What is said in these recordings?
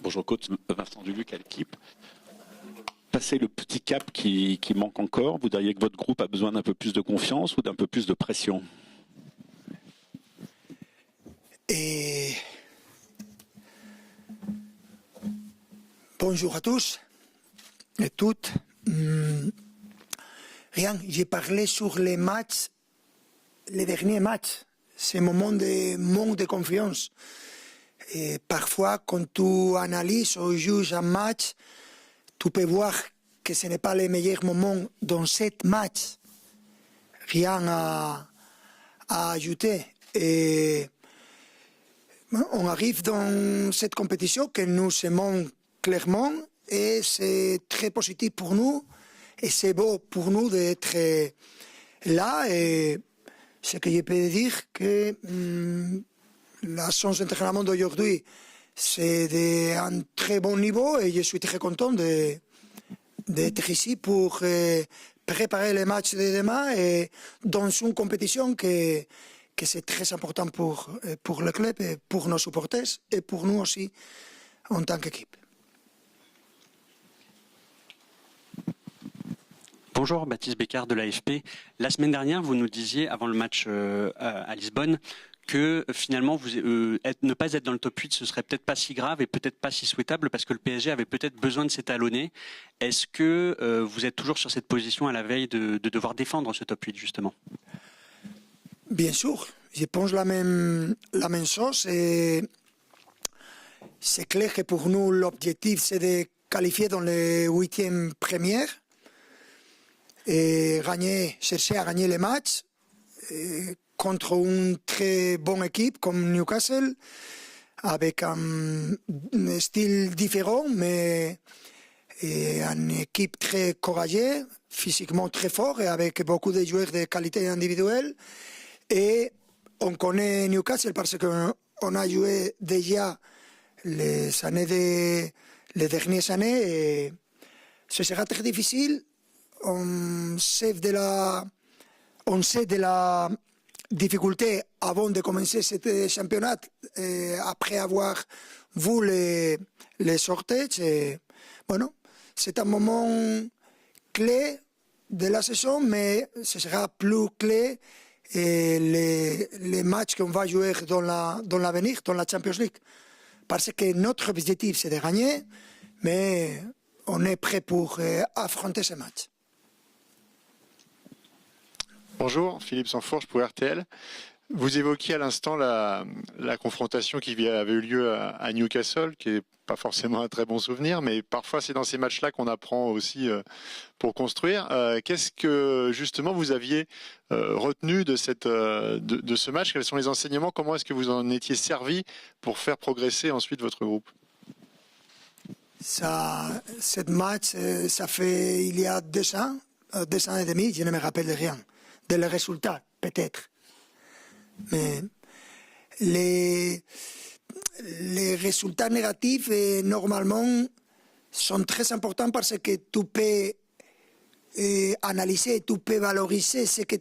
Bonjour coach, Vincent Duluc à l'équipe. Passer le petit cap qui manque encore, vous diriez que votre groupe a besoin d'un peu plus de confiance ou d'un peu plus de pression? Et bonjour à tous et toutes. Rien, j'ai parlé sur les matchs, les derniers matchs, ces moments de manque de confiance. Et parfois, quand tu analyses ou juges un match, tu peux voir que ce n'est pas le meilleur moment dans cet match. Rien à ajouter. Et on arrive dans cette compétition que nous aimons clairement et c'est très positif pour nous et c'est beau pour nous d'être là. Et ce que je peux dire que la séance d'entraînement d'aujourd'hui c'est d'un très bon niveau et je suis très content d'être ici pour préparer les matchs de demain et dans une compétition que c'est très important pour le club et pour nos supporters et pour nous aussi en tant qu'équipe. Bonjour, Baptiste Bécard de l'AFP. La semaine dernière, vous nous disiez, avant le match à Lisbonne, que finalement, ne pas être dans le top 8, ce serait peut-être pas si grave et peut-être pas si souhaitable parce que le PSG avait peut-être besoin de s'étalonner. Est-ce que vous êtes toujours sur cette position à la veille de devoir défendre ce top 8, justement ? Bien sûr, je pense la même chose. Et c'est clair que pour nous, l'objectif, c'est de qualifier dans les 8e premières et chercher à gagner les matchs contre une très bonne équipe comme Newcastle, avec un style différent, mais une équipe très courageuse, physiquement très fort et avec beaucoup de joueurs de qualité individuelle. Et on connaît Newcastle parce qu'on a joué déjà les dernières années et ce sera très difficile. On sait de la difficulté avant de commencer ce championnat après avoir vu les sorties. Bueno, c'est un moment clé de la saison, mais ce sera plus clé les matchs qu'on va jouer dans l'avenir, dans la Champions League. Parce que notre objectif, c'est de gagner, mais on est prêt pour affronter ce match. Bonjour, Philippe Sanfourche pour RTL. Vous évoquiez à l'instant la confrontation qui avait eu lieu à Newcastle, qui n'est pas forcément un très bon souvenir, mais parfois c'est dans ces matchs-là qu'on apprend aussi pour construire. Qu'est-ce que justement vous aviez retenu de ce match? Quels sont les enseignements? Comment est-ce que vous en étiez servi pour faire progresser ensuite votre groupe? Cette match, ça fait il y a 2 ans et demi, je ne me rappelle de rien. De le résultat, peut-être. Mais les résultats négatifs, normalement, sont très importants parce que tu peux analyser, tu peux valoriser ce que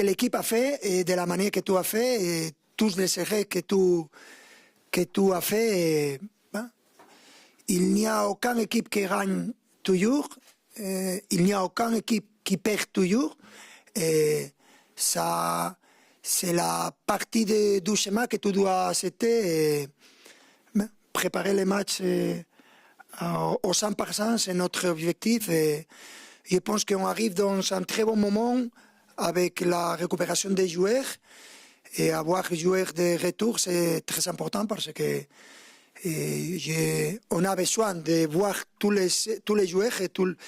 l'équipe a fait et de la manière que tu as fait et tous les erreurs que tu as fait. Il n'y a aucune équipe qui gagne toujours, il n'y a aucune équipe qui perd toujours. Et ça, c'est la partie du chemin que tu dois accepter. Et préparer les matchs au 100%, c'est notre objectif. Et je pense qu'on arrive dans un très bon moment avec la récupération des joueurs. Et avoir des joueurs de retour, c'est très important parce que on a besoin de voir tous les joueurs et toute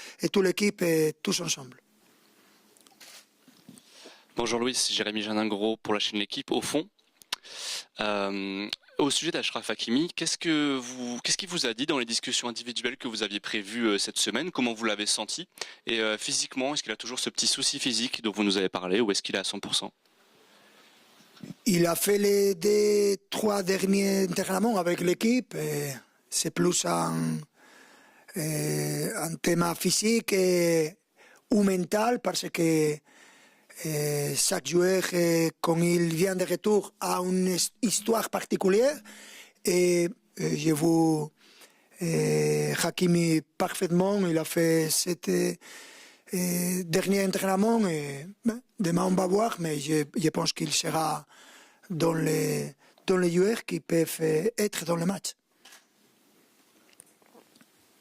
l'équipe tous ensemble. Bonjour Louis, Jérémy Janingro pour la chaîne L'équipe. Au fond, au sujet d'Achraf Hakimi, qu'est-ce qu'il vous a dit dans les discussions individuelles que vous aviez prévues cette semaine? Comment vous l'avez senti? Et physiquement, est-ce qu'il a toujours ce petit souci physique dont vous nous avez parlé ou est-ce qu'il est à 100%? Il a fait les 3 derniers entraînements avec l'équipe. C'est plus un thème physique ou mental parce que chaque joueur, quand il vient de retour, a une histoire particulière. Et J'ai vu Hakimi parfaitement. Il a fait cet dernier entraînement. Et, demain, on va voir, mais je pense qu'il sera dans les joueurs qui peuvent être dans le match.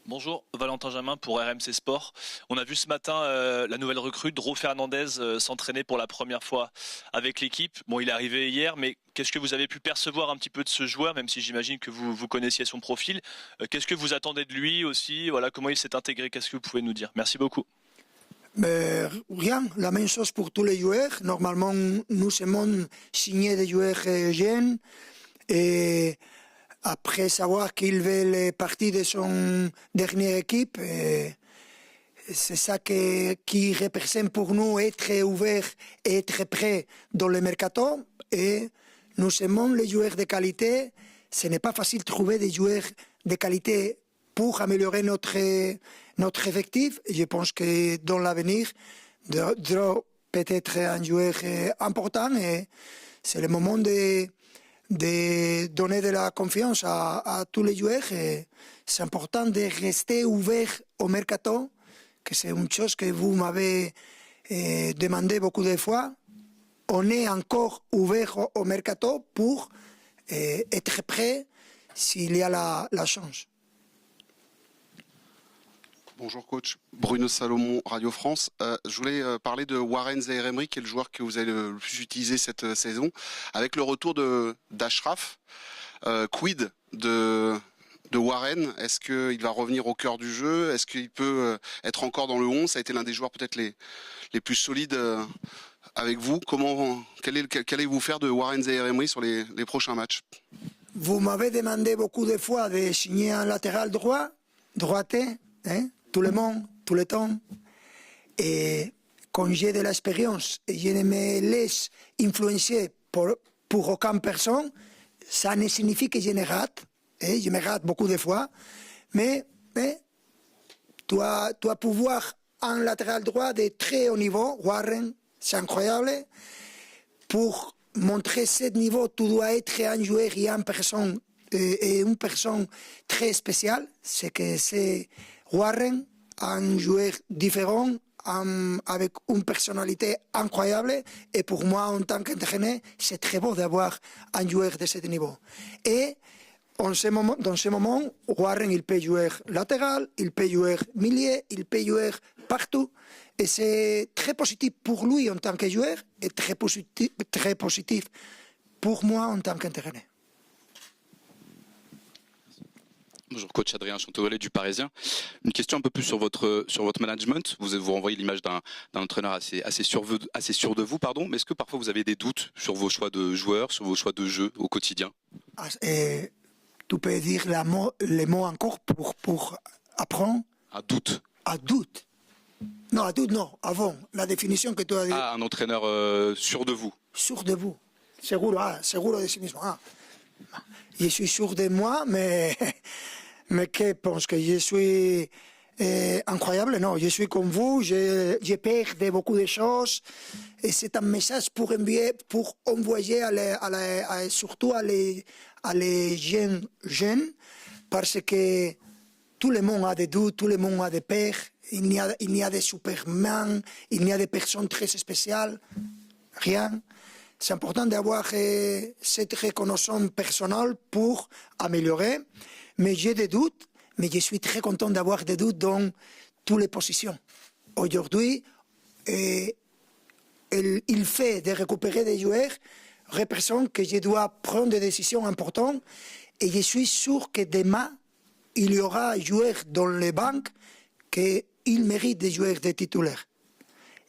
Bonjour, Valentin Jamin pour RMC Sport. On a vu ce matin la nouvelle recrue, Dro Fernandez, s'entraîner pour la première fois avec l'équipe. Bon, il est arrivé hier, mais qu'est-ce que vous avez pu percevoir un petit peu de ce joueur, même si j'imagine que vous connaissiez son profil. Qu'est-ce que vous attendez de lui aussi? Voilà, comment il s'est intégré? Qu'est-ce que vous pouvez nous dire? Merci beaucoup. Mais rien, la même chose pour tous les joueurs. Normalement, nous aimons signer des joueurs jeunes et après savoir qu'il veut partir de son dernière équipe, c'est ça qui représente pour nous être ouvert et être prêt dans le mercato. Et nous aimons les joueurs de qualité. Ce n'est pas facile de trouver des joueurs de qualité pour améliorer notre effectif. Je pense que dans l'avenir, Dro peut être un joueur important et c'est le moment de donner de la confiance à tous les joueurs. Et c'est important de rester ouvert au mercato, que c'est une chose que vous m'avez demandé beaucoup de fois. On est encore ouvert au mercato pour être prêt s'il y a la chance. Bonjour coach, Bruno Salomon, Radio France. Je voulais parler de Warren Zaïre-Emery, qui est le joueur que vous avez le plus utilisé cette saison. Avec le retour d'Achraf, quid de Warren? Est-ce qu'il va revenir au cœur du jeu? Est-ce qu'il peut être encore dans le 11? Ça a été l'un des joueurs peut-être les plus solides avec vous. Qu'allez-vous faire de Warren Zaïre-Emery sur les prochains matchs? Vous m'avez demandé beaucoup de fois de signer un latéral droitier, hein? Tout le monde, tout le temps. Et quand j'ai de l'expérience et je ne me laisse influencer pour aucune personne, ça ne signifie que je me rate. Et je me rate beaucoup de fois. Mais tu dois pouvoir un latéral droit de très haut niveau. Warren, c'est incroyable. Pour montrer ce niveau, tu dois être un joueur et une personne très spéciale. C'est que c'est Warren, un joueur différent, avec une personnalité incroyable. Et pour moi, en tant qu'entraîneur, c'est très beau d'avoir un joueur de ce niveau. Et dans ce moment, Warren, il peut jouer latéral, il peut jouer milieu, il peut jouer partout. Et c'est très positif pour lui en tant que joueur et très positif pour moi en tant qu'entraîneur. Bonjour coach, Adrien Chantovalet du Parisien. Une question un peu plus sur votre management. Vous renvoyez l'image d'un entraîneur assez sûr de vous, pardon. Mais est-ce que parfois vous avez des doutes sur vos choix de joueurs, sur vos choix de jeu au quotidien? Tu peux dire les mots encore pour apprendre? Un doute. Un doute. Non, un doute, non. Avant, la définition que tu as dit. Ah, un entraîneur sûr de vous. Sûr de vous. Seguro de sí mismo. Je suis sûr de moi, mais que pense que je suis incroyable? Non, je suis comme vous, je perds de beaucoup de choses. Et c'est un message pour envoyer surtout à les jeunes, parce que tout le monde a des doutes, tout le monde a des peurs. Il n'y a des Superman, il n'y a des personnes très spéciales, rien. C'est important d'avoir cette reconnaissance personnelle pour améliorer. Mais j'ai des doutes, mais je suis très content d'avoir des doutes dans toutes les positions. Aujourd'hui, il fait de récupérer des joueurs représente que je dois prendre des décisions importantes et je suis sûr que demain, il y aura un joueur dans les banques qu'il mérite des joueurs de titulaires.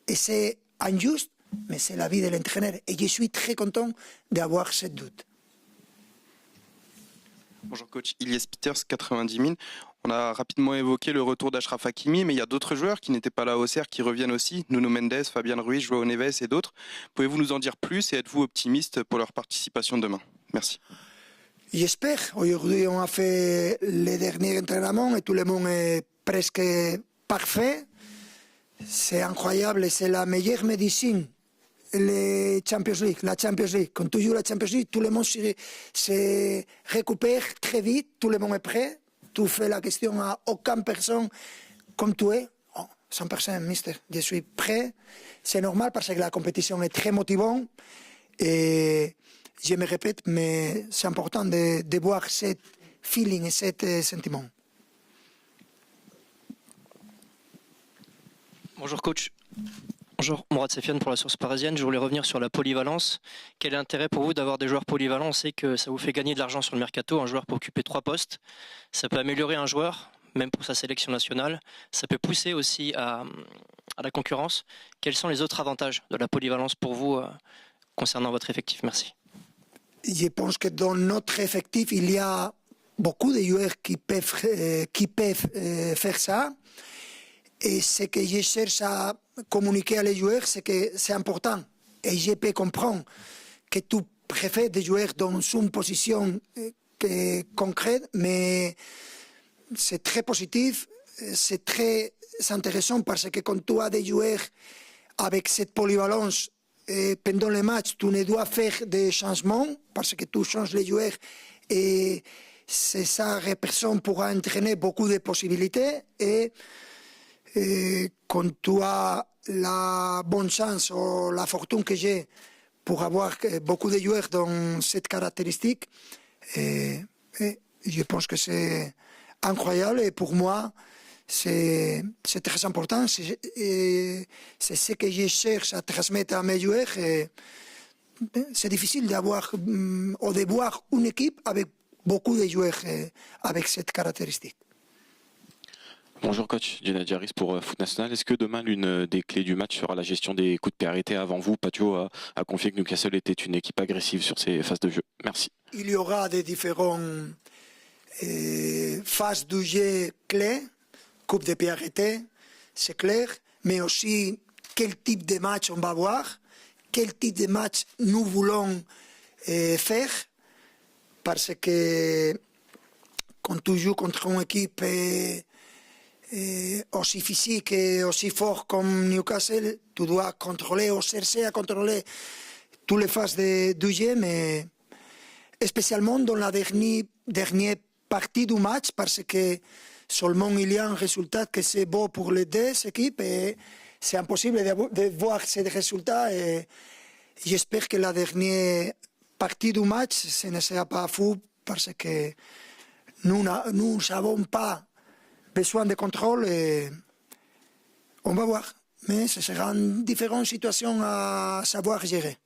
Et c'est injuste, mais c'est la vie de l'entraîneur. Et je suis très content d'avoir ce doute. Bonjour coach, Ilyes Peters, 90 000. On a rapidement évoqué le retour d'Achraf Hakimi, mais il y a d'autres joueurs qui n'étaient pas là au CER qui reviennent aussi. Nuno Mendes, Fabian Ruiz, João Neves et d'autres. Pouvez-vous nous en dire plus et êtes-vous optimiste pour leur participation demain? Merci. J'espère. Aujourd'hui, on a fait les derniers entraînements et tout le monde est presque parfait. C'est incroyable, c'est la meilleure médecine la Champions League. Quand tu joues la Champions League, tout le monde se récupère très vite, tout le monde est prêt. Tu fais la question à aucune personne comme tu es. Oh, 100%, mister, je suis prêt. C'est normal parce que la compétition est très motivante. Et je me répète, mais c'est important de voir ce feeling et ce sentiment. Bonjour coach. Bonjour, Mourad Sefiane pour la Source Parisienne. Je voulais revenir sur la polyvalence. Quel est l'intérêt pour vous d'avoir des joueurs polyvalents? On sait que ça vous fait gagner de l'argent sur le mercato, un joueur pour occuper 3 postes. Ça peut améliorer un joueur, même pour sa sélection nationale. Ça peut pousser aussi à la concurrence. Quels sont les autres avantages de la polyvalence pour vous concernant votre effectif? Merci. Je pense que dans notre effectif, il y a beaucoup de joueurs qui peuvent faire ça. Et ce que je cherche à communiquer à les joueurs, c'est que c'est important. Et je peux comprendre que tu préfères des joueurs dans une position concrète, mais c'est très positif, c'est très intéressant parce que quand tu as des joueurs avec cette polyvalence, pendant le match, tu ne dois faire des changements parce que tu changes les joueurs et c'est ça, personne pourra entraîner beaucoup de possibilités. Et quand tu as la bonne chance ou la fortune que j'ai pour avoir beaucoup de joueurs dans cette caractéristique, je pense que c'est incroyable et pour moi, c'est très important. C'est ce que je cherche à transmettre à mes joueurs. C'est difficile d'avoir ou de voir une équipe avec beaucoup de joueurs avec cette caractéristique. Bonjour coach, Gennady Harris pour Foot National. Est-ce que demain l'une des clés du match sera la gestion des coups de pied arrêtés? Avant vous, Patio a confié que Newcastle était une équipe agressive sur ses phases de jeu. Merci. Il y aura des différentes phases de jeu clés, coups de pied arrêtés, c'est clair, mais aussi quel type de match on va voir, quel type de match nous voulons faire, parce que quand tu joues contre une équipe aussi physique et aussi fort comme Newcastle, tu dois contrôler ou chercher à contrôler toutes les phases du jeu, mais spécialement dans la dernière partie du match, parce que seulement il y a un résultat que c'est beau pour les deux équipes et c'est impossible de voir ce résultat. Et j'espère que la dernière partie du match, ce ne sera pas fou, parce que nous n'avons pas besoin de contrôle et on va voir. Mais ce sera une différente situation à savoir gérer.